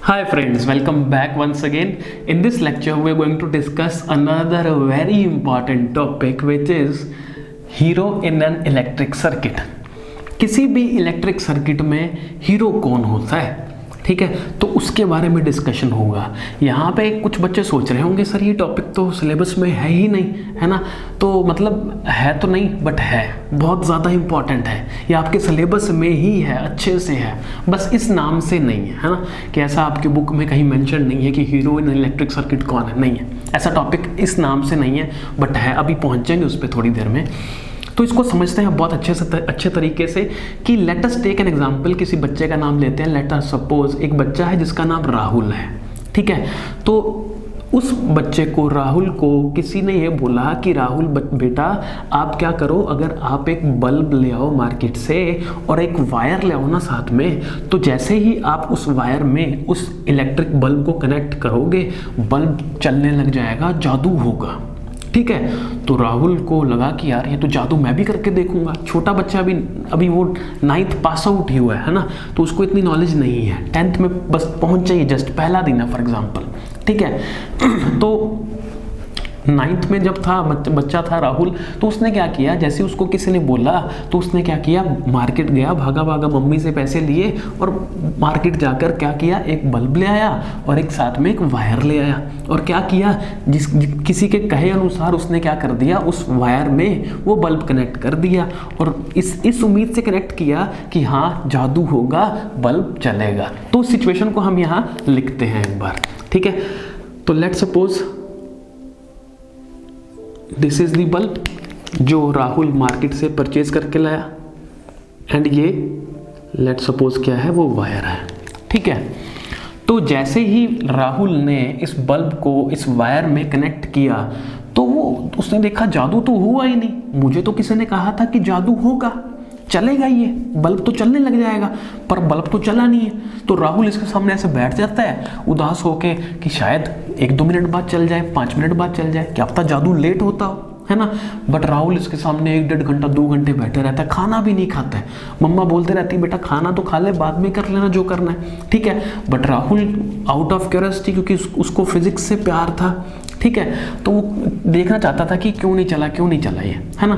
Hi friends, welcome back once again. In this lecture, we are going to discuss another very important topic which is hero in an electric circuit. किसी भी electric circuit में hero कौन होता है, ठीक है, तो उसके बारे में डिस्कशन होगा। यहाँ पे कुछ बच्चे सोच रहे होंगे सर ये टॉपिक तो सिलेबस में है ही नहीं, है ना। तो मतलब है तो नहीं बट है, बहुत ज़्यादा इम्पॉर्टेंट है, ये आपके सिलेबस में ही है, अच्छे से है, बस इस नाम से नहीं है ना, कि ऐसा आपकी बुक में कहीं मेंशन नहीं है कि हीरो इन इलेक्ट्रिक सर्किट कौन है, नहीं है, ऐसा टॉपिक इस नाम से नहीं है, बट है, अभी पहुँचेंगे उस पर थोड़ी देर में। तो इसको समझते हैं बहुत अच्छे तरीके से कि let us take an example. किसी बच्चे का नाम लेते हैं, लेट अस सपोज एक बच्चा है जिसका नाम राहुल है, ठीक है। तो उस बच्चे को, राहुल को, किसी ने ये बोला कि राहुल बेटा आप क्या करो, अगर आप एक बल्ब ले आओ मार्केट से और एक वायर ले आओ ना साथ में, तो जैसे ही आप उस वायर में उस इलेक्ट्रिक बल्ब को कनेक्ट करोगे बल्ब चलने लग जाएगा, जादू होगा, ठीक है। तो राहुल को लगा कि यार ये तो जादू मैं भी करके देखूंगा। छोटा बच्चा अभी वो 9th पास आउट ही हुआ है ना, तो उसको इतनी नॉलेज नहीं है, 10th में बस पहुंच ही जस्ट पहला दिन है फॉर एग्जांपल, ठीक है। तो 9th में जब था बच्चा था राहुल, तो उसने क्या किया, जैसे उसको किसी ने बोला तो उसने क्या किया, मार्केट गया, भागा भागा मम्मी से पैसे लिए और मार्केट जाकर क्या किया, एक बल्ब ले आया और एक साथ में एक वायर ले आया, और क्या किया, किसी के कहे अनुसार उसने क्या कर दिया, उस वायर में वो बल्ब कनेक्ट कर दिया, और इस उम्मीद से कनेक्ट किया कि हाँ जादू होगा, बल्ब चलेगा। तो उस सिचुएशन को हम यहाँ लिखते हैं एक बार, ठीक है। तो let suppose this is the bulb जो राहुल मार्केट से परचेज करके लाया, एंड ये लेट सपोज क्या है, वो वायर है, ठीक है। तो जैसे ही राहुल ने इस बल्ब को इस वायर में कनेक्ट किया तो उसने देखा जादू तो हुआ ही नहीं। मुझे तो किसी ने कहा था कि जादू होगा, चलेगा, ये बल्ब तो चलने लग जाएगा, पर बल्ब तो चला नहीं है। तो राहुल इसके सामने ऐसे बैठ जाता है उदास होके कि शायद 1-2 मिनट बाद चल जाए, 5 मिनट बाद चल जाए, क्या पता जादू लेट होता हो, है ना। बट राहुल इसके सामने 1-1.5 घंटा 2 घंटे बैठे रहता है, खाना भी नहीं खाता है। मम्मा बोलते रहती है बेटा खाना तो खा ले, बाद में कर लेना जो करना है, ठीक है। But Rahul out of curiosity, क्योंकि उसको फिजिक्स से प्यार था, ठीक है, तो वो देखना चाहता था कि क्यों नहीं चला ये, है ना।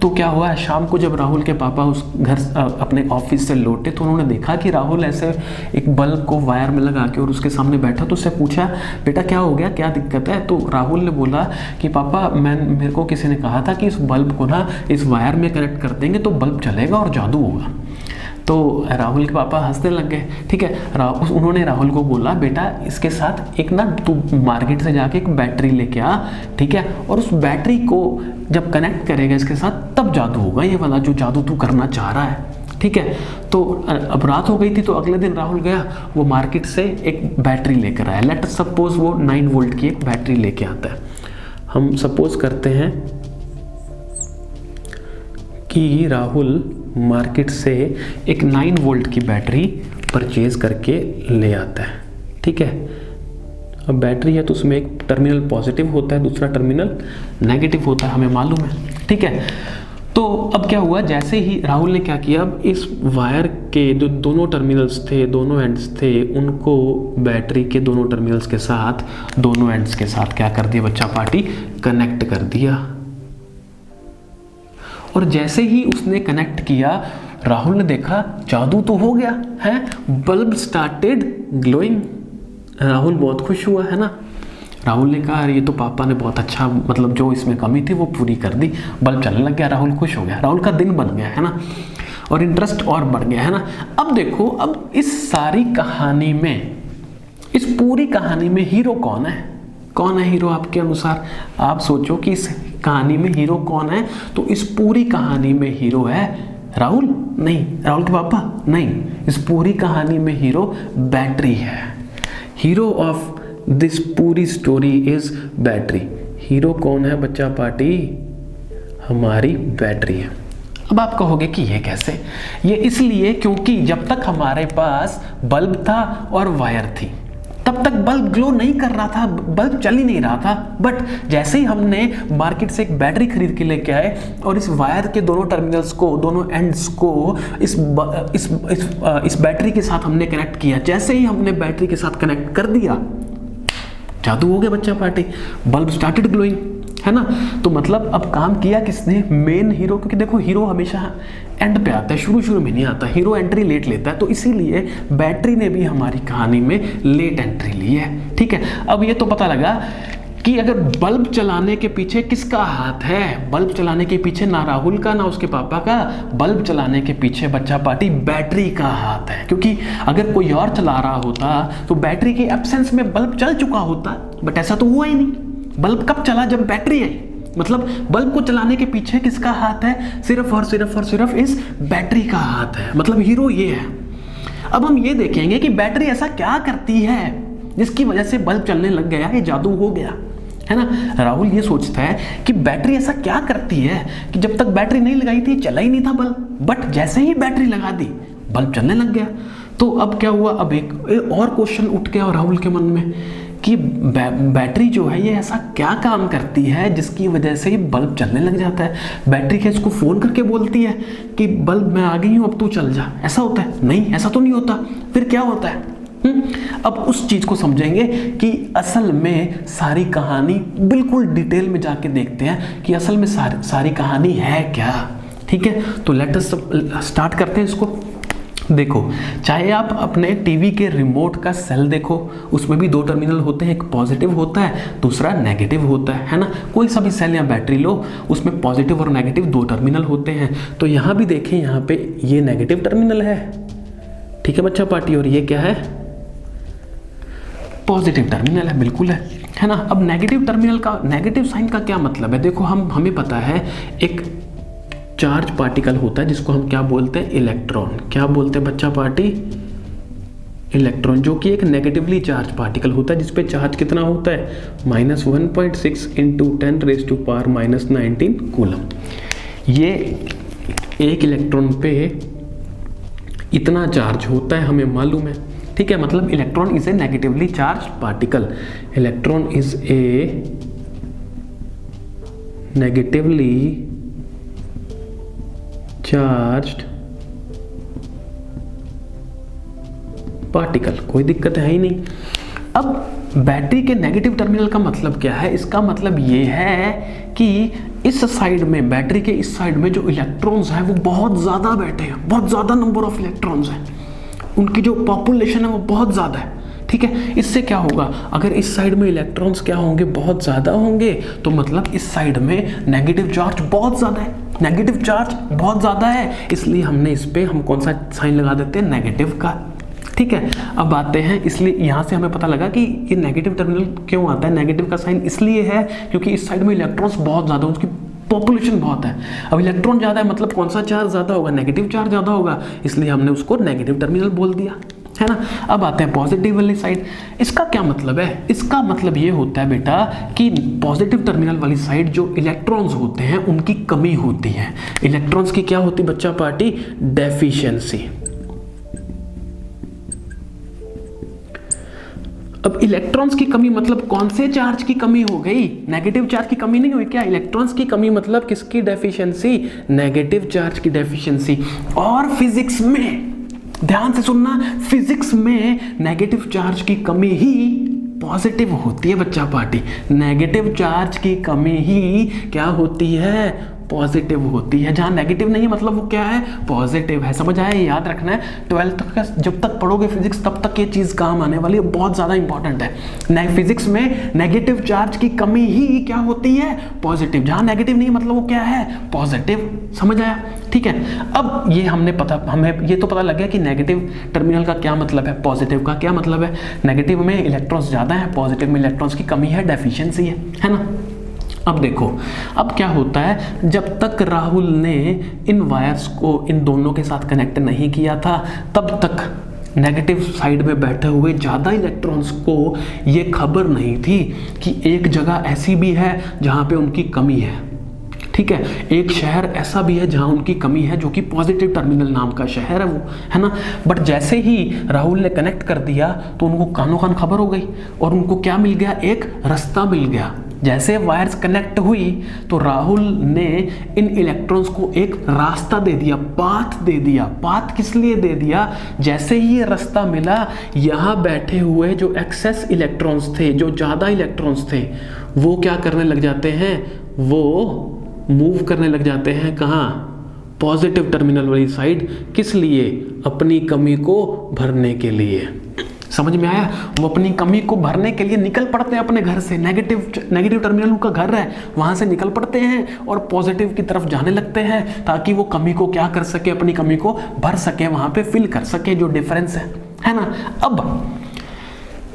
तो क्या हुआ, शाम को जब राहुल के पापा उस घर अपने ऑफिस से लौटे तो उन्होंने देखा कि राहुल ऐसे एक बल्ब को वायर में लगा के और उसके सामने बैठा। तो उससे पूछा बेटा क्या हो गया, क्या दिक्कत है। तो राहुल ने बोला कि पापा मेरे को किसी ने कहा था कि इस बल्ब को ना इस वायर में कनेक्ट कर देंगे तो बल्ब चलेगा और जादू होगा। तो राहुल के पापा हंसने लग गए, ठीक है। उन्होंने राहुल को बोला बेटा इसके साथ एक ना तू मार्केट से जाके एक बैटरी लेके आ, ठीक है, और उस बैटरी को जब कनेक्ट करेगा इसके साथ तब जादू होगा, ये वाला जो जादू तू करना चाह रहा है, ठीक है। तो अब रात हो गई थी, तो अगले दिन राहुल गया, वो मार्केट से एक बैटरी लेकर आया। लेट अस सपोज वो 9 वोल्ट की एक बैटरी लेके आता है। हम सपोज करते हैं कि राहुल मार्केट से एक 9 वोल्ट की बैटरी परचेज करके ले आता है, ठीक है। अब बैटरी है तो उसमें एक टर्मिनल पॉजिटिव होता है, दूसरा टर्मिनल नेगेटिव होता है, हमें मालूम है, ठीक है। तो अब क्या हुआ, जैसे ही राहुल ने क्या किया, अब इस वायर के जो दोनों टर्मिनल्स थे, दोनों एंड्स थे, उनको बैटरी के दोनों टर्मिनल्स के साथ, दोनों एंड्स के साथ क्या कर दिया बच्चा पार्टी, कनेक्ट कर दिया। और जैसे ही उसने कनेक्ट किया राहुल ने देखा जादू तो हो गया है, बल्ब स्टार्टेड ग्लोइंग। राहुल बहुत खुश हुआ, है ना। राहुल ने कहा ये तो पापा ने बहुत अच्छा, मतलब जो इसमें कमी थी वो पूरी कर दी, बल्ब चलने लग गया, राहुल खुश हो गया, राहुल का दिन बन गया, है ना, और इंटरेस्ट और बढ़ गया, है ना। अब देखो, अब इस सारी कहानी में, इस पूरी कहानी में हीरो कौन है, कौन है हीरो आपके अनुसार। आप सोचो कि इस कहानी में हीरो कौन है, तो इस पूरी कहानी में हीरो है राहुल, नहीं, राहुल के पापा नहीं, इस पूरी कहानी में हीरो बैटरी है। हीरो ऑफ दिस पूरी स्टोरी इज बैटरी। हीरो कौन है बच्चा पार्टी, हमारी बैटरी है। अब आप कहोगे कि ये कैसे, ये इसलिए क्योंकि जब तक हमारे पास बल्ब था और वायर थी, तब तक बल्ब ग्लो नहीं कर रहा था, बल्ब चल ही नहीं रहा था। बट जैसे ही हमने मार्केट से एक बैटरी खरीद के लेके आए और इस वायर के दोनों टर्मिनल्स को, दोनों एंड्स को इस बैटरी के साथ हमने कनेक्ट किया, जैसे ही हमने बैटरी के साथ कनेक्ट कर दिया, जादू हो गया बच्चा पार्टी, बल्ब स्टार्टेड ग्लोइंग, है ना। तो मतलब अब काम किया किसने? Main hero. क्योंकि देखो हीरो हमेशा एंड पे आता है, शुरू में नहीं आता, हीरो एंट्री लेट लेता है। तो इसीलिए बैटरी ने भी हमारी कहानी में लेट एंट्री ली है, ठीक है। अब ये तो पता लगा कि अगर बल्ब चलाने के पीछे किसका हाथ है, बल्ब चलाने के पीछे ना राहुल का ना उसके पापा का, बल्ब चलाने के पीछे बच्चा पार्टी बैटरी का हाथ है। क्योंकि अगर कोई और चला रहा होता तो बैटरी के एब्सेंस में बल्ब चल चुका होता, बट ऐसा तो हुआ ही नहीं। बल्ब कब चला? जब बैटरी आई। मतलब बल्ब को चलाने के पीछे किसका हाथ है? सिर्फ और सिर्फ इस बैटरी का हाथ है। मतलब हीरो ये है। अब हम ये देखेंगे कि बैटरी ऐसा क्या करती है जिसकी वजह से बल्ब चलने लग गया, ये जादू हो गया, है ना। राहुल ये सोचता है कि बैटरी ऐसा क्या करती है कि जब तक बैटरी नहीं लगाई थी चला ही नहीं था बल्ब, बट जैसे ही बैटरी लगा दी बल्ब चलने लग गया। तो अब क्या हुआ? अब एक और क्वेश्चन उठ गया राहुल के मन में कि बैटरी जो है ये ऐसा क्या काम करती है जिसकी वजह से ये बल्ब चलने लग जाता है। बैटरी क्या इसको फ़ोन करके बोलती है कि बल्ब मैं आ गई हूँ अब तू चल जा? ऐसा होता है? नहीं, ऐसा तो नहीं होता। फिर क्या होता है? अब उस चीज को समझेंगे कि असल में सारी कहानी, बिल्कुल डिटेल में जाके देखते हैं कि असल में सारी कहानी है क्या, ठीक है। तो लेट अस स्टार्ट करते हैं इसको। देखो, चाहे आप अपने टीवी के रिमोट का सेल देखो, उसमें भी दो टर्मिनल होते हैं, एक पॉजिटिव होता है, दूसरा नेगेटिव होता है ना। कोई सा भी सेल या बैटरी लो, उसमें पॉजिटिव और नेगेटिव दो टर्मिनल होते हैं। तो यहाँ भी देखें, यहाँ पे ये नेगेटिव टर्मिनल है, ठीक है बच्चा पार्टी, और ये क्या है? पॉजिटिव टर्मिनल है, बिल्कुल है ना। अब नेगेटिव टर्मिनल का, नेगेटिव साइन का क्या मतलब है? देखो, हमें पता है एक चार्ज पार्टिकल होता है जिसको हम क्या बोलते हैं? इलेक्ट्रॉन। क्या बोलते हैं बच्चा पार्टी? इलेक्ट्रॉन, जो कि एक नेगेटिवली चार्ज पार्टिकल होता है जिसपे चार्ज कितना होता है? -1.6 × 10⁻⁻19 कूलम। ये एक इलेक्ट्रॉन पे इतना चार्ज होता है, हमें मालूम है, ठीक है। मतलब electron is a negatively charge particle. Electron is a negatively charged particle. कोई दिक्कत है ही नहीं। अब बैटरी के नेगेटिव टर्मिनल का मतलब क्या है? इसका मतलब ये है कि इस साइड में, बैटरी के इस साइड में जो इलेक्ट्रॉन्स हैं वो बहुत ज़्यादा बैठे हैं, बहुत ज़्यादा नंबर ऑफ इलेक्ट्रॉन्स हैं, उनकी जो पॉपुलेशन है वो बहुत ज़्यादा है, ठीक है। इससे क्या होगा? अगर इस साइड में इलेक्ट्रॉन्स क्या होंगे? बहुत ज़्यादा होंगे, तो मतलब इस साइड में नेगेटिव चार्ज बहुत ज़्यादा है, नेगेटिव चार्ज बहुत ज़्यादा है, इसलिए हमने इस पर हम कौन सा साइन लगा देते हैं? नेगेटिव का, ठीक है। अब आते हैं, इसलिए यहाँ से हमें पता लगा कि ये नेगेटिव टर्मिनल क्यों आता है। नेगेटिव का साइन इसलिए है क्योंकि इस साइड में इलेक्ट्रॉन्स बहुत ज़्यादा, उसकी पॉपुलेशन बहुत है। अब इलेक्ट्रॉन ज़्यादा है, मतलब कौन सा चार्ज ज़्यादा होगा? नेगेटिव चार्ज ज़्यादा होगा, इसलिए हमने उसको नेगेटिव टर्मिनल बोल दिया, है ना। अब आते हैं पॉजिटिव वाली साइड। इसका क्या मतलब है? इसका मतलब ये होता है बेटा कि पॉजिटिव टर्मिनल वाली साइड जो इलेक्ट्रॉन्स होते हैं उनकी कमी होती है। इलेक्ट्रॉन्स की क्या होती है बच्चा पार्टी? डेफिशिएंसी। अब इलेक्ट्रॉन्स की कमी मतलब कौन से चार्ज की कमी हो गई? नेगेटिव चार्ज की कमी नहीं हुई क्या? इलेक्ट्रॉन्स की कमी मतलब किसकी डेफिशिएंसी? नेगेटिव चार्ज की डेफिशिएंसी। और फिजिक्स में, ध्यान से सुनना, फिजिक्स में नेगेटिव चार्ज की कमी ही पॉजिटिव होती है बच्चा पार्टी। नेगेटिव चार्ज की कमी ही क्या होती है? पॉजिटिव होती है। जहाँ नेगेटिव नहीं है मतलब वो क्या है? पॉजिटिव है। समझ आया? याद रखना है, 12th तक का जब तक पढ़ोगे फिजिक्स तब तक ये चीज़ काम आने वाली है, बहुत ज़्यादा इंपॉर्टेंट है। फिजिक्स में नेगेटिव चार्ज की कमी ही क्या होती है? पॉजिटिव। जहाँ नेगेटिव नहीं मतलब वो क्या है? पॉजिटिव। समझ आया? ठीक है। अब ये हमें ये तो पता लग गया कि नेगेटिव टर्मिनल का क्या मतलब है, पॉजिटिव का क्या मतलब है। नेगेटिव में इलेक्ट्रॉन्स ज़्यादा है, पॉजिटिव में इलेक्ट्रॉन्स की कमी है, डेफिशिएंसी है ना। अब देखो, अब क्या होता है, जब तक राहुल ने इन वायर्स को इन दोनों के साथ कनेक्ट नहीं किया था तब तक नेगेटिव साइड में बैठे हुए ज़्यादा इलेक्ट्रॉन्स को ये खबर नहीं थी कि एक जगह ऐसी भी है जहाँ पे उनकी कमी है। ठीक है। एक शहर ऐसा भी है जहां उनकी कमी है, जो कि पॉजिटिव टर्मिनल नाम का शहर है वो, है ना। बट जैसे ही राहुल ने कनेक्ट कर दिया तो उनको कानों कान खबर हो गई और उनको क्या मिल गया, एक रास्ता मिल गया। जैसे वायर्स कनेक्ट हुई तो राहुल ने इन इलेक्ट्रॉन्स को एक रास्ता दे दिया, पाथ दे दिया। पाथ किस लिए दे दिया, जैसे ही ये रास्ता मिला, यहाँ बैठे हुए जो एक्सेस इलेक्ट्रॉन्स थे, जो ज़्यादा इलेक्ट्रॉन्स थे, वो क्या करने लग जाते हैं, वो मूव करने लग जाते हैं कहाँ, पॉजिटिव टर्मिनल वाली साइड। किस लिए, अपनी कमी को भरने के लिए। समझ में आया, वो अपनी कमी को भरने के लिए निकल पड़ते हैं अपने घर से। नेगेटिव टर्मिनल उनका घर है, वहां से निकल पड़ते हैं और पॉजिटिव की तरफ जाने लगते हैं, ताकि वो कमी को क्या कर सके, अपनी कमी को भर सके, वहां पे फिल कर सके जो डिफरेंस है ना।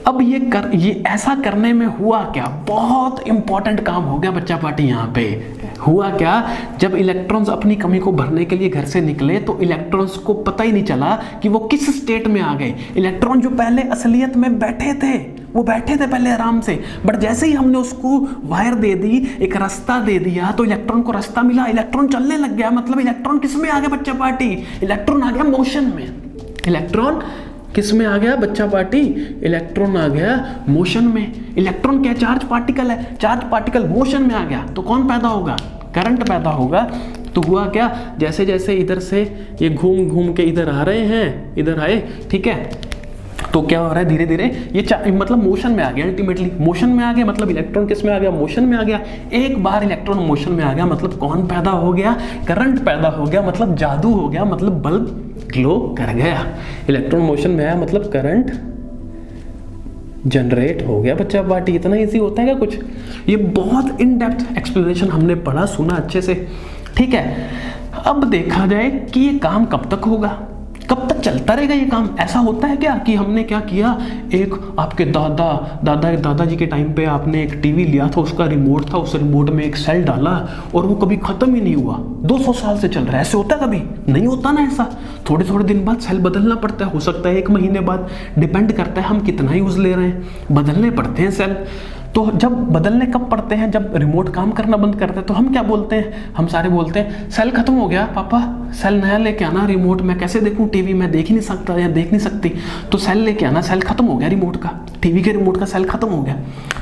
अब ये ऐसा करने में हुआ क्या, बहुत इंपॉर्टेंट काम हो गया बच्चा पार्टी। यहाँ पे हुआ क्या, जब इलेक्ट्रॉन्स अपनी कमी को भरने के लिए घर से निकले तो इलेक्ट्रॉन्स को पता ही नहीं चला कि वो किस स्टेट में आ गए। इलेक्ट्रॉन जो पहले असलियत में बैठे थे, वो बैठे थे पहले आराम से, बट जैसे ही हमने उसको वायर दे दी, एक रास्ता दे दिया, तो इलेक्ट्रॉन को रास्ता मिला, इलेक्ट्रॉन चलने लग गया। मतलब इलेक्ट्रॉन किस में आ गया बच्चा पार्टी, इलेक्ट्रॉन आ गया मोशन में। इलेक्ट्रॉन किस में आ गया बच्चा पार्टी, इलेक्ट्रॉन आ गया मोशन में। इलेक्ट्रॉन क्या, चार्ज पार्टिकल है, चार्ज पार्टिकल मोशन में आ गया तो कौन पैदा होगा, करंट पैदा होगा। तो हुआ क्या, जैसे जैसे इधर से ये घूम घूम के इधर आ रहे हैं, इधर आए, ठीक है, तो क्या हो रहा है, धीरे धीरे ये मतलब मोशन में आ गया। अल्टीमेटली मोशन में आ गया, मतलब इलेक्ट्रॉन किस में आ गया, मोशन में आ गया। एक बार इलेक्ट्रॉन मोशन में आ गया मतलब कौन पैदा हो गया, करंट पैदा हो गया, मतलब जादू हो गया, मतलब बल्ब ग्लो कर गया। इलेक्ट्रॉन मोशन में आया मतलब करंट जनरेट हो गया बच्चा पार्टी। इतना इजी होता है क्या कुछ, ये बहुत इन डेप्थ एक्सप्लेनेशन हमने पढ़ा सुना अच्छे से, ठीक है। अब देखा जाए कि ये काम कब तक होगा, कब तक चलता रहेगा ये काम। ऐसा होता है क्या कि हमने क्या किया, एक आपके दादाजी के टाइम पे आपने एक टीवी लिया था, उसका रिमोट था, उस रिमोट में एक सेल डाला और वो कभी खत्म ही नहीं हुआ, 200 साल से चल रहा है। ऐसे होता है, कभी नहीं होता ना ऐसा। थोड़े थोड़े दिन बाद सेल बदलना पड़ता है, हो सकता है 1 महीने बाद, डिपेंड करता है हम कितना यूज ले रहे हैं, बदलने पड़ते हैं सेल। तो जब बदलने कब पड़ते हैं, जब रिमोट काम करना बंद करता है, तो हम क्या बोलते हैं, हम सारे बोलते हैं सेल खत्म हो गया पापा, सेल नया लेके आना, रिमोट मैं कैसे देखूं टीवी, मैं देख ही नहीं सकता या देख नहीं सकती, तो सेल लेके आना, सेल खत्म हो गया रिमोट का, टीवी के रिमोट का सेल खत्म हो गया।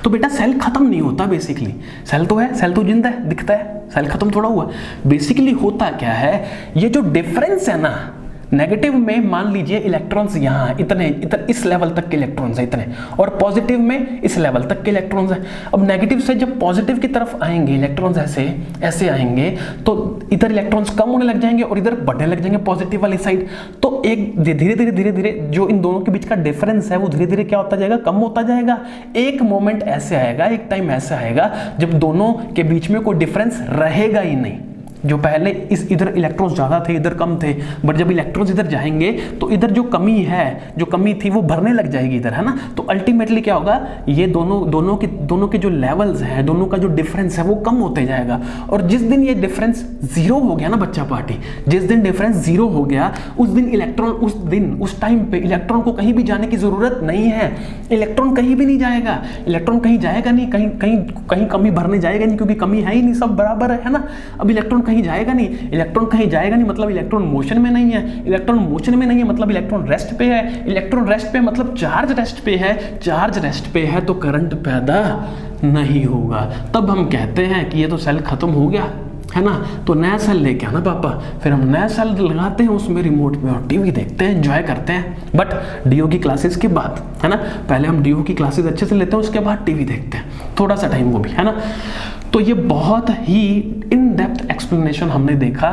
तो बेटा सेल खत्म नहीं होता बेसिकली, सेल तो है, सेल तो जिंदा है, दिखता है, सेल खत्म थोड़ा हुआ। बेसिकली होता क्या है, ये जो डिफरेंस है ना, नेगेटिव में मान लीजिए इलेक्ट्रॉन्स यहाँ इतने इस लेवल तक के इलेक्ट्रॉन्स हैं इतने, और पॉजिटिव में इस लेवल तक के इलेक्ट्रॉन्स हैं। अब नेगेटिव से जब पॉजिटिव की तरफ आएंगे इलेक्ट्रॉन्स ऐसे आएंगे, तो इधर इलेक्ट्रॉन्स कम होने लग जाएंगे और इधर बढ़ने लग जाएंगे पॉजिटिव वाली साइड। तो एक धीरे धीरे जो इन दोनों के बीच का डिफरेंस है वो धीरे धीरे क्या होता जाएगा, कम होता जाएगा। एक मोमेंट ऐसे आएगा, एक टाइम ऐसा आएगा जब दोनों के बीच में कोई डिफरेंस रहेगा ही नहीं। जो पहले इधर इलेक्ट्रॉन्स ज़्यादा थे, इधर कम थे, बट जब इलेक्ट्रॉन्स इधर जाएंगे तो इधर जो कमी थी वो भरने लग जाएगी इधर, है ना। तो अल्टीमेटली क्या होगा, ये दोनों के जो लेवल्स हैं, दोनों का जो डिफरेंस है वो कम होते जाएगा। और जिस दिन ये डिफरेंस जीरो हो गया ना बच्चा पार्टी, जिस दिन डिफरेंस जीरो हो गया उस दिन इलेक्ट्रॉन, उस टाइम पे इलेक्ट्रॉन को कहीं भी जाने की जरूरत नहीं है। इलेक्ट्रॉन कहीं भी नहीं जाएगा, इलेक्ट्रॉन कहीं जाएगा नहीं, कहीं कमी भरने जाएगा नहीं, क्योंकि कमी है ही नहीं, सब बराबर है ना। अब इलेक्ट्रॉन कहीं जाएगा नहीं, मतलब इलेक्ट्रॉन मोशन में नहीं है, इलेक्ट्रॉन मोशन में नहीं है मतलब इलेक्ट्रॉन रेस्ट पे है, इलेक्ट्रॉन रेस्ट पे मतलब चार्ज रेस्ट पे है, चार्ज रेस्ट पे है तो करंट पैदा नहीं होगा। तब हम कहते हैं कि ये तो सेल खत्म हो गया, है ना, तो नया सेल लेके आना पापा। फिर हम नया सेल लगाते हैं उसमें रिमोट में और टीवी देखते हैं, एंजॉय करते हैं, बट डीओ की क्लासेस के बाद, है ना। पहले हम डीओ की क्लासेस अच्छे से लेते हैं, उसके बाद टीवी देखते हैं, थोड़ा सा टाइम वो भी, है ना। तो ये बहुत ही इन डेप्थ एक्सप्लेनेशन हमने देखा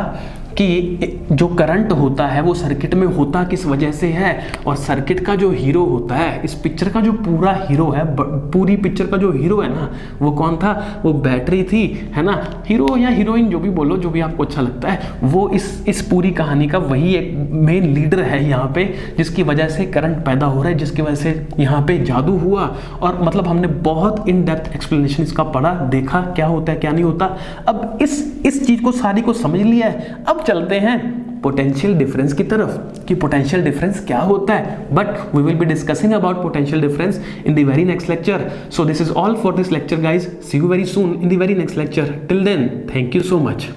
कि जो करंट होता है वो सर्किट में होता किस वजह से है, और सर्किट का जो हीरो होता है, इस पिक्चर का जो पूरा हीरो है, पूरी पिक्चर का जो हीरो है ना, वो कौन था, वो बैटरी थी, है ना। हीरो या हीरोइन जो भी बोलो, जो भी आपको अच्छा लगता है, वो इस पूरी कहानी का वही एक मेन लीडर है यहाँ पे, जिसकी वजह से करंट पैदा हो रहा है, जिसकी वजह से यहाँ पे जादू हुआ। और मतलब हमने बहुत इन डेप्थ एक्सप्लेनेशन इसका पढ़ा, देखा क्या होता है क्या नहीं होता। अब इस चीज को सारी को समझ लिया है, अब चलते हैं पोटेंशियल डिफरेंस की तरफ कि पोटेंशियल डिफरेंस क्या होता है, but we will be discussing about potential difference in the very next lecture. So this is all for this lecture guys. See you very soon in the very next lecture. Till then, thank you so much.